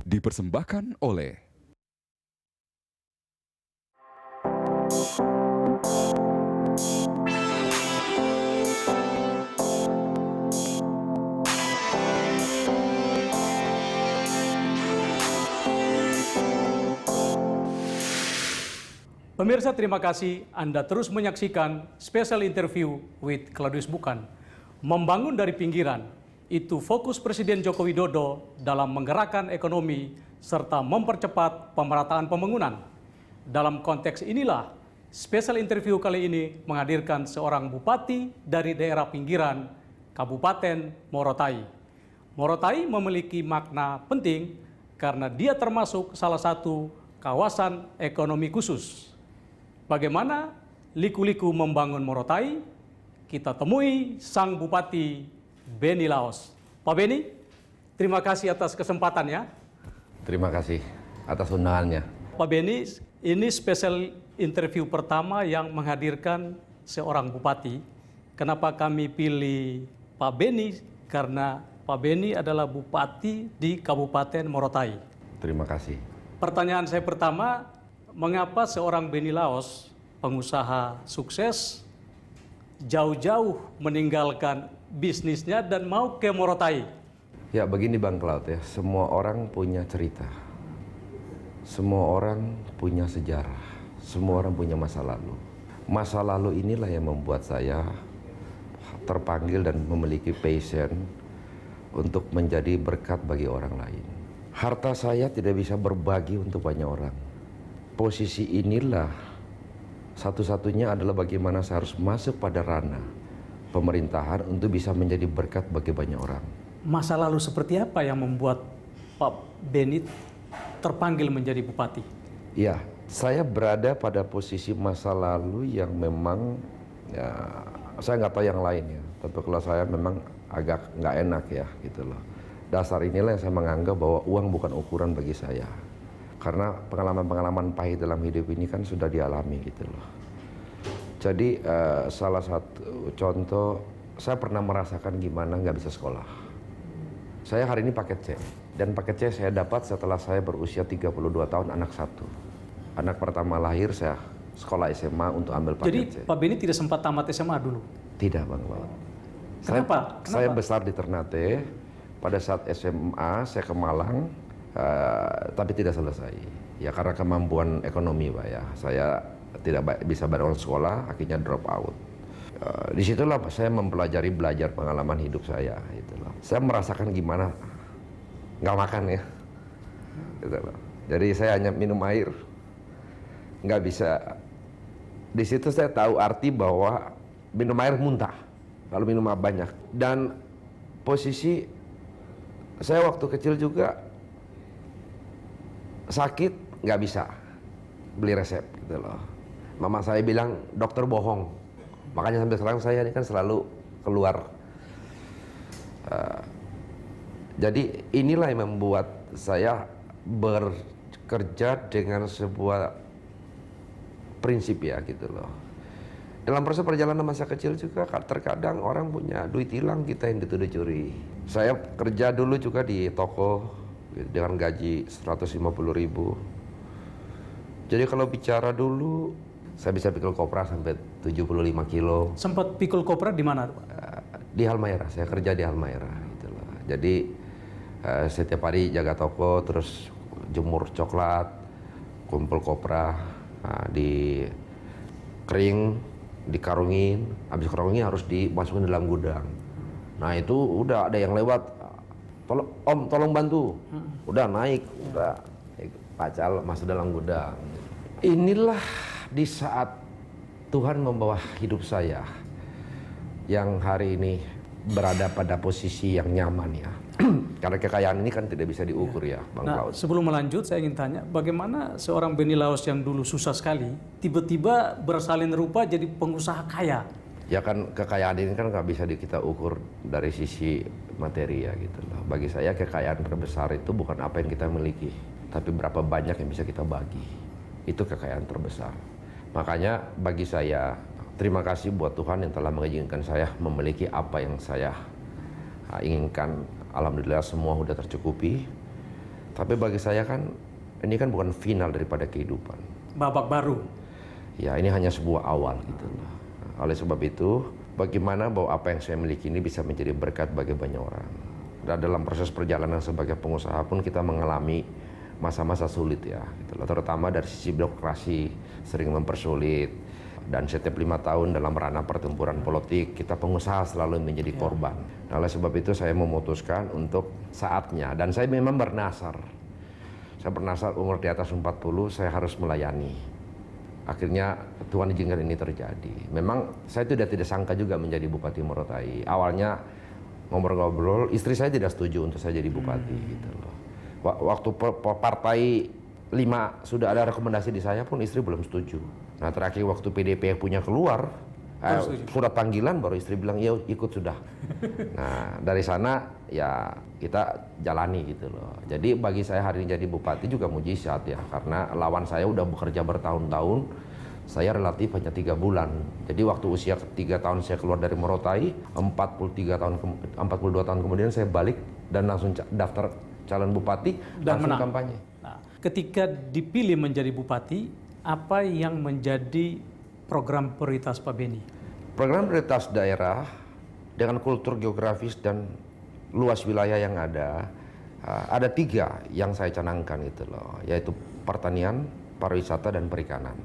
dipersembahkan oleh Pemirsa, terima kasih Anda terus menyaksikan Special Interview with Claudius Bukan. Membangun dari pinggiran, itu fokus Presiden Joko Widodo dalam menggerakkan ekonomi serta mempercepat pemerataan pembangunan. Dalam konteks inilah, Special Interview kali ini menghadirkan seorang bupati dari daerah pinggiran, Kabupaten Morotai. Morotai memiliki makna penting karena dia termasuk salah satu kawasan ekonomi khusus. Bagaimana liku-liku membangun Morotai? Kita temui sang Bupati Beni Laos. Pak Beni, terima kasih atas kesempatannya. Terima kasih atas undangannya. Pak Beni, ini spesial interview pertama yang menghadirkan seorang bupati. Kenapa kami pilih Pak Beni? Karena Pak Beni adalah bupati di Kabupaten Morotai. Terima kasih. Pertanyaan saya pertama, mengapa seorang Beni Laos, pengusaha sukses, jauh-jauh meninggalkan bisnisnya dan mau ke Morotai? Ya begini Bang Cloud ya, semua orang punya cerita. Semua orang punya sejarah. Semua orang punya masa lalu. Masa lalu inilah yang membuat saya terpanggil dan memiliki passion untuk menjadi berkat bagi orang lain. Harta saya tidak bisa berbagi untuk banyak orang. Posisi inilah satu-satunya adalah bagaimana saya harus masuk pada ranah pemerintahan untuk bisa menjadi berkat bagi banyak orang. Masa lalu seperti apa yang membuat Pak Beni terpanggil menjadi bupati? Ya, saya berada pada posisi masa lalu yang memang ya, saya nggak tahu yang lain ya, tapi kalau saya memang agak nggak enak ya gitu loh. Dasar inilah yang saya menganggap bahwa uang bukan ukuran bagi saya. Karena pengalaman-pengalaman pahit dalam hidup ini kan sudah dialami gitu loh. Jadi salah satu contoh, saya pernah merasakan gimana nggak bisa sekolah. Saya hari ini paket C, dan paket C saya dapat setelah saya berusia 32 tahun, anak satu. Anak pertama lahir saya sekolah SMA untuk ambil paket Jadi C. Pak Beni tidak sempat tamat SMA dulu? Tidak Bang Laut. Kenapa? Saya besar di Ternate, pada saat SMA saya ke Malang, tapi tidak selesai. Ya karena kemampuan ekonomi Pak ya, saya tidak bisa bayar sekolah, akhirnya drop out. Disitulah saya belajar pengalaman hidup saya. Gitu loh. Saya merasakan gimana nggak makan ya. Gitu loh. Jadi saya hanya minum air, nggak bisa. Di situ saya tahu arti bahwa minum air muntah, kalau minum banyak. Dan posisi saya waktu kecil juga sakit, nggak bisa beli resep gitu loh. Mama saya bilang dokter bohong, makanya sampai sekarang saya ini kan selalu keluar. Jadi inilah yang membuat saya bekerja dengan sebuah prinsip ya gitu loh. Dalam proses perjalanan masa kecil juga terkadang orang punya duit hilang, kita yang dituduh curi. Saya kerja dulu juga di toko dengan gaji 150.000. Jadi kalau bicara dulu, saya bisa pikul kopra sampai 75 kilo. Sempat pikul kopra di mana? Di Halmahera, saya kerja di Halmahera gitu loh. Jadi setiap hari jaga toko, terus jemur coklat, kumpul kopra, di kering, dikarungin, habis karungin harus dimasukin dalam gudang. Nah itu udah ada yang lewat, Om tolong bantu, udah naik, udah pacal masuk dalam gudang. Inilah di saat Tuhan membawa hidup saya yang hari ini berada pada posisi yang nyaman ya. Karena kekayaan ini kan tidak bisa diukur ya Bang Laut. Sebelum melanjut saya ingin tanya, bagaimana seorang Beni Laos yang dulu susah sekali tiba-tiba bersalin rupa jadi pengusaha kaya? Ya kan kekayaan ini kan nggak bisa kita ukur dari sisi materi ya gitu loh. Bagi saya kekayaan terbesar itu bukan apa yang kita miliki, tapi berapa banyak yang bisa kita bagi. Itu kekayaan terbesar. Makanya bagi saya, terima kasih buat Tuhan yang telah mengizinkan saya memiliki apa yang saya inginkan. Alhamdulillah semua sudah tercukupi. Tapi bagi saya kan ini kan bukan final daripada kehidupan. Babak baru. Ya ini hanya sebuah awal gitu loh. Oleh sebab itu, bagaimana bahwa apa yang saya miliki ini bisa menjadi berkat bagi banyak orang. Dan dalam proses perjalanan sebagai pengusaha pun kita mengalami masa-masa sulit ya, gitu loh. Terutama dari sisi birokrasi sering mempersulit. Dan setiap 5 tahun dalam ranah pertempuran politik, kita pengusaha selalu menjadi korban. Nah, oleh sebab itu saya memutuskan untuk saatnya, dan saya memang bernasar. Saya bernasar umur di atas 40, saya harus melayani. Akhirnya Tuhan izinkan ini terjadi. Memang saya tidak sangka juga menjadi Bupati Morotai. Awalnya ngobrol-ngobrol, istri saya tidak setuju untuk saya jadi bupati gitu loh. Waktu partai 5 sudah ada rekomendasi di saya pun istri belum setuju. Nah terakhir waktu PDP yang punya keluar surat panggilan baru istri bilang ya ikut sudah. Nah dari sana ya kita jalani gitu loh. Jadi bagi saya hari ini jadi bupati juga mujizat ya, karena lawan saya udah bekerja bertahun-tahun, saya relatif hanya 3 bulan. Jadi waktu usia 3 tahun saya keluar dari Morotai, 42 tahun kemudian saya balik dan langsung daftar calon bupati dan langsung kampanye. Nah, ketika dipilih menjadi bupati, apa yang menjadi program prioritas Pak Beni? Program prioritas daerah dengan kultur geografis dan luas wilayah yang ada 3 yang saya canangkan itu loh, yaitu pertanian, pariwisata dan perikanan.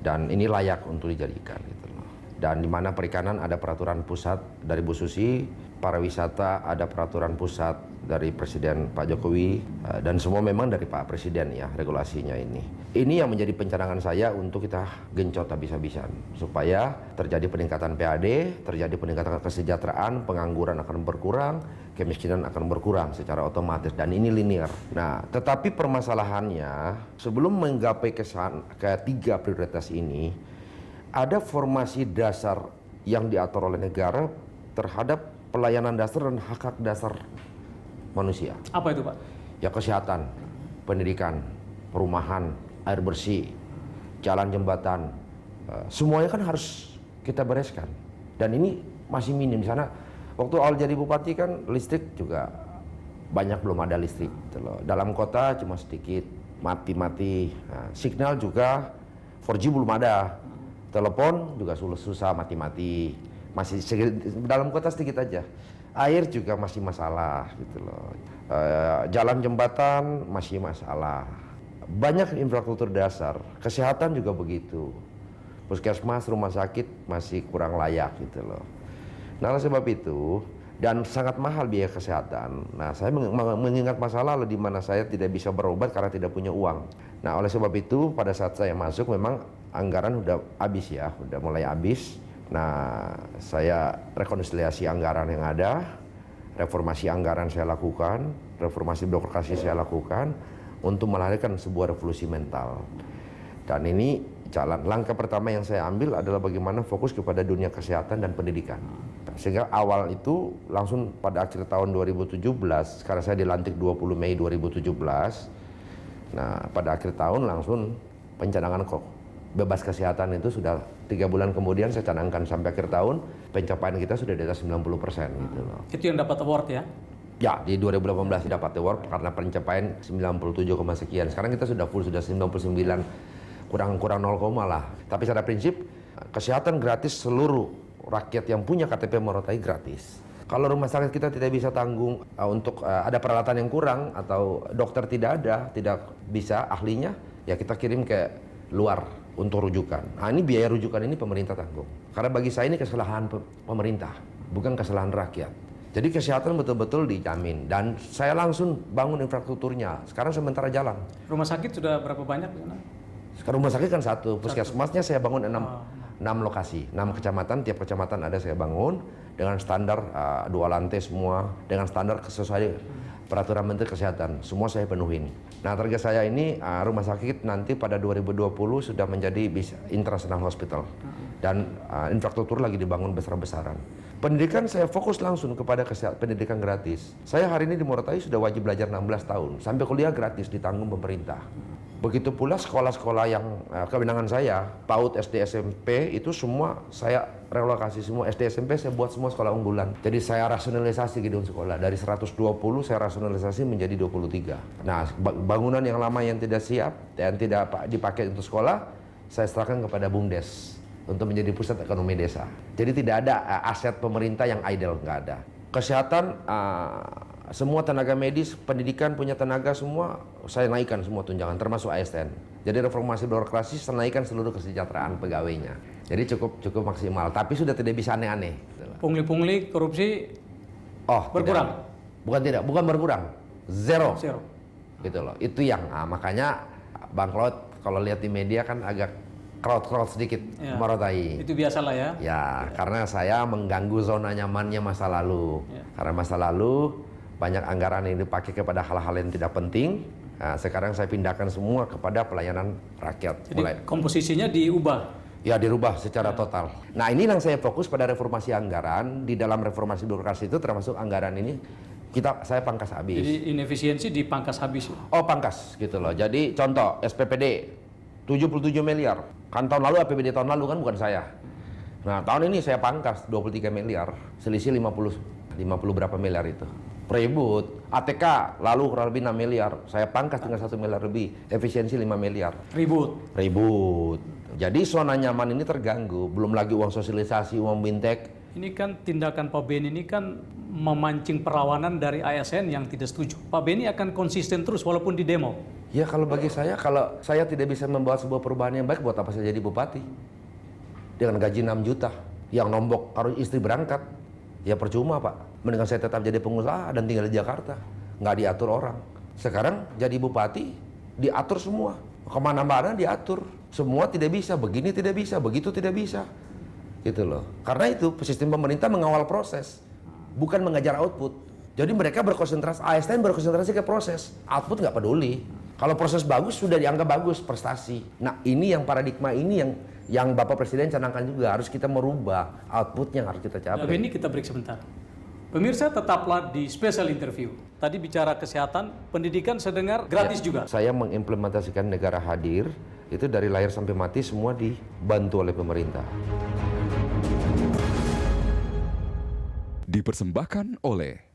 Dan ini layak untuk dijadikan gitu loh. Dan di mana perikanan ada peraturan pusat dari Bu Susi, pariwisata ada peraturan pusat dari Presiden Pak Jokowi, dan semua memang dari Pak Presiden ya regulasinya ini. Ini yang menjadi pencanangan saya untuk kita gencot habis-habisan supaya terjadi peningkatan PAD, terjadi peningkatan kesejahteraan, pengangguran akan berkurang, kemiskinan akan berkurang secara otomatis, dan ini linear. Nah, tetapi permasalahannya sebelum menggapai ketiga prioritas ini, ada formasi dasar yang diatur oleh negara terhadap pelayanan dasar dan hak-hak dasar manusia. Apa itu Pak? Ya kesehatan, pendidikan, perumahan, air bersih, jalan jembatan, semuanya kan harus kita bereskan. Dan ini masih minim di sana. Waktu awal jadi bupati kan listrik juga banyak belum ada listrik. Gitu loh. Dalam kota cuma sedikit, mati-mati. Nah, signal juga 4G belum ada. Telepon juga susah mati-mati. Masih dalam kota sedikit aja. Air juga masih masalah gitu loh. Jalan jembatan masih masalah. Banyak infrastruktur dasar, kesehatan juga begitu. Puskesmas, rumah sakit masih kurang layak gitu loh. Nah, oleh sebab itu, dan sangat mahal biaya kesehatan. Nah, saya mengingat masa lalu di mana saya tidak bisa berobat karena tidak punya uang. Nah, oleh sebab itu pada saat saya masuk memang anggaran udah habis ya, udah mulai habis. Nah, saya rekonsiliasi anggaran yang ada, reformasi anggaran saya lakukan, reformasi birokrasi saya lakukan untuk melahirkan sebuah revolusi mental. Dan ini langkah pertama yang saya ambil adalah bagaimana fokus kepada dunia kesehatan dan pendidikan. Sehingga awal itu langsung pada akhir tahun 2017, karena saya dilantik 20 Mei 2017. Nah, pada akhir tahun langsung pencanangan bebas kesehatan itu sudah 3 bulan kemudian saya canangkan sampai akhir tahun pencapaian kita sudah di atas 90% gitu loh. Itu yang dapat award ya? Ya, di 2018 dapat award karena pencapaian 97, sekian. Sekarang kita sudah full, sudah 99, kurang 0, lah. Tapi secara prinsip kesehatan gratis, seluruh rakyat yang punya KTP Morotai gratis. Kalau rumah sakit kita tidak bisa tanggung untuk ada peralatan yang kurang atau dokter tidak ada, tidak bisa ahlinya, ya kita kirim ke luar untuk rujukan. Nah, ini biaya rujukan ini pemerintah tanggung. Karena bagi saya ini kesalahan pemerintah, bukan kesalahan rakyat. Jadi kesehatan betul-betul dijamin dan saya langsung bangun infrastrukturnya. Sekarang sementara jalan. Rumah sakit sudah berapa banyak di sana? Sekarang rumah sakit kan satu, puskesmasnya saya bangun 6 lokasi, 6 kecamatan, tiap kecamatan ada saya bangun dengan standar 2 lantai semua, dengan standar sesuai peraturan Menteri Kesehatan, semua saya penuhin. Nah, target saya ini rumah sakit nanti pada 2020 sudah menjadi international hospital dan infrastruktur lagi dibangun besar-besaran. Pendidikan saya fokus langsung kepada pendidikan gratis. Saya hari ini di Morotai sudah wajib belajar 16 tahun, sampai kuliah gratis ditanggung pemerintah. Begitu pula sekolah-sekolah yang kewenangan saya, PAUD, SD, SMP, itu semua saya relokasi semua. SD, SMP saya buat semua sekolah unggulan. Jadi saya rasionalisasi gedung sekolah. Dari 120 saya rasionalisasi menjadi 23. Nah, bangunan yang lama yang tidak siap dan tidak dipakai untuk sekolah, saya serahkan kepada BUMDes untuk menjadi pusat ekonomi desa. Jadi tidak ada aset pemerintah yang idle, nggak ada. Kesehatan, semua tenaga medis, pendidikan punya tenaga semua, saya naikkan semua tunjangan, termasuk ASN. Jadi reformasi birokrasi, saya naikkan seluruh kesejahteraan pegawainya. Jadi cukup maksimal, tapi sudah tidak bisa aneh-aneh. Pungli-pungli korupsi berkurang? Bukan berkurang, zero. Zero. Gitu loh, itu yang, makanya Bang Claude kalau lihat di media kan agak crowd sedikit, ya, merotai. Itu biasalah ya. Ya, karena saya mengganggu zona nyamannya masa lalu. Ya. Karena masa lalu banyak anggaran yang dipakai kepada hal-hal yang tidak penting. Nah, sekarang saya pindahkan semua kepada pelayanan rakyat. Jadi komposisinya diubah? Ya, dirubah secara total. Nah, ini yang saya fokus pada reformasi anggaran. Di dalam reformasi birokrasi itu termasuk anggaran ini saya pangkas habis. Jadi inefisiensi dipangkas habis? Oh, pangkas gitu loh. Jadi contoh SPPD 77 miliar. Kan tahun lalu APBD tahun lalu kan bukan saya. Nah, tahun ini saya pangkas 23 miliar. Selisih 50 berapa miliar itu. Ribut, ATK lalu kurang lebih 6 miliar, saya pangkas tinggal 1 miliar lebih, efisiensi 5 miliar. Ribut. Jadi zona nyaman ini terganggu, belum lagi uang sosialisasi, uang bintek. Ini kan tindakan Pak Beni ini kan memancing perlawanan dari ASN yang tidak setuju. Pak Beni akan konsisten terus walaupun di demo? Ya kalau bagi saya, kalau saya tidak bisa membawa sebuah perubahan yang baik, buat apa saya jadi bupati? Dengan gaji 6 juta, yang nombok harus istri berangkat, ya percuma Pak. Mendingan saya tetap jadi pengusaha dan tinggal di Jakarta, nggak diatur orang. Sekarang jadi bupati, diatur semua. Kemana-mana diatur. Semua tidak bisa, begini tidak bisa, begitu tidak bisa. Gitu loh. Karena itu sistem pemerintah mengawal proses, bukan mengajar output. Jadi mereka berkonsentrasi, ASN berkonsentrasi ke proses, output nggak peduli. Kalau proses bagus sudah dianggap bagus prestasi. Nah ini yang paradigma ini yang Bapak Presiden canangkan juga, harus kita merubah outputnya, harus kita capai. Nah, ini kita break sebentar. Pemirsa tetaplah di special interview. Tadi bicara kesehatan, pendidikan saya dengar gratis juga. Saya mengimplementasikan negara hadir, itu dari lahir sampai mati semua dibantu oleh pemerintah. Dipersembahkan oleh